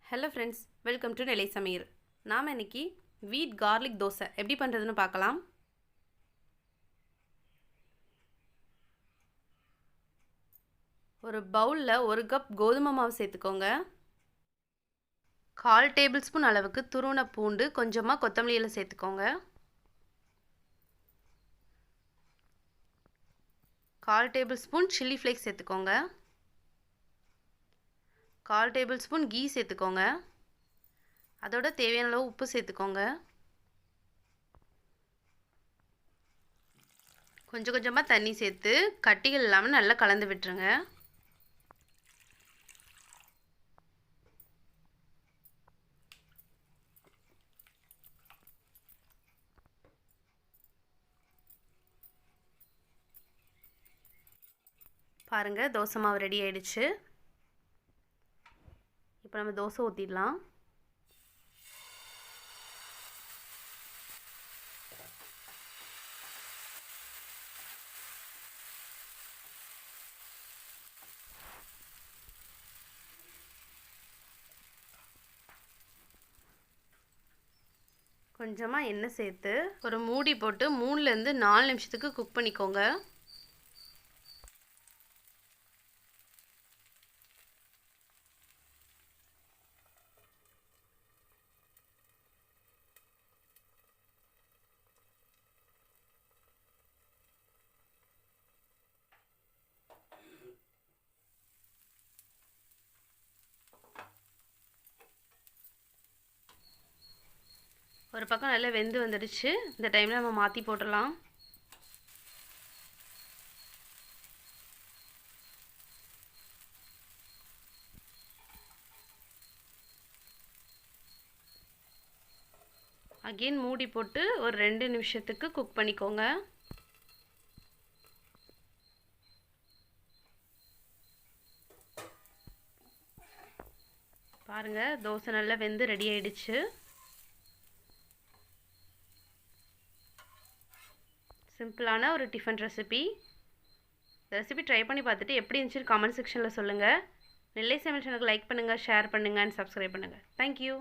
Hello friends, welcome to நிலை சமையல். நாம் இன்றைக்கி வீட் கார்லிக் தோசை எப்படி பண்ணுறதுன்னு பார்க்கலாம். ஒரு பவுலில் 1 கப் கோதுமை மாவு சேர்த்துக்கோங்க. 1/4 டேபிள் ஸ்பூன் அளவுக்கு துருவன பூண்டு, கொஞ்சமாக கொத்தமல்லி இலை சேர்த்துக்கோங்க. 1/4 டேபிள் ஸ்பூன் சில்லி ஃப்ளேக்ஸ் சேர்த்துக்கோங்க. 1/4 டேபிள் ஸ்பூன் கீ சேர்த்துக்கோங்க. அதோட தேவையான அளவு உப்பு சேர்த்துக்கோங்க. கொஞ்சம் கொஞ்சமாக தண்ணி சேர்த்து கட்டிகள் இல்லாமல் நல்லா கலந்து விட்டுருங்க. பாருங்கள், தோசை மாவு ரெடி ஆயிடுச்சு. இப்போ நம்ம தோசை ஊற்றிடலாம். கொஞ்சமாக எண்ணெய் சேர்த்து ஒரு மூடி போட்டு 3லேருந்து 4 நிமிஷத்துக்கு குக் பண்ணிக்கோங்க. ஒரு பக்கம் நல்லா வெந்து வந்துடுச்சு. இந்த டைமில் நம்ம மாற்றி போட்டுடலாம். அகெயின் மூடி போட்டு ஒரு 2 நிமிஷத்துக்கு குக் பண்ணிக்கோங்க. பாருங்கள், தோசை நல்லா வெந்து ரெடி ஆயிடுச்சு. சிம்பிளான ஒரு டிஃபன் ரெசிபி. இந்த ரெசிபி ட்ரை பண்ணி பார்த்துட்டு எப்படி இருந்துச்சுன்னு கமெண்ட் செக்ஷனில் சொல்லுங்கள். நெல்லை சமையல் சேனலுக்கு லைக் பண்ணுங்கள், ஷேர் பண்ணுங்கள் அண்ட் சப்ஸ்கிரைப் பண்ணுங்கள். தேங்க்யூ.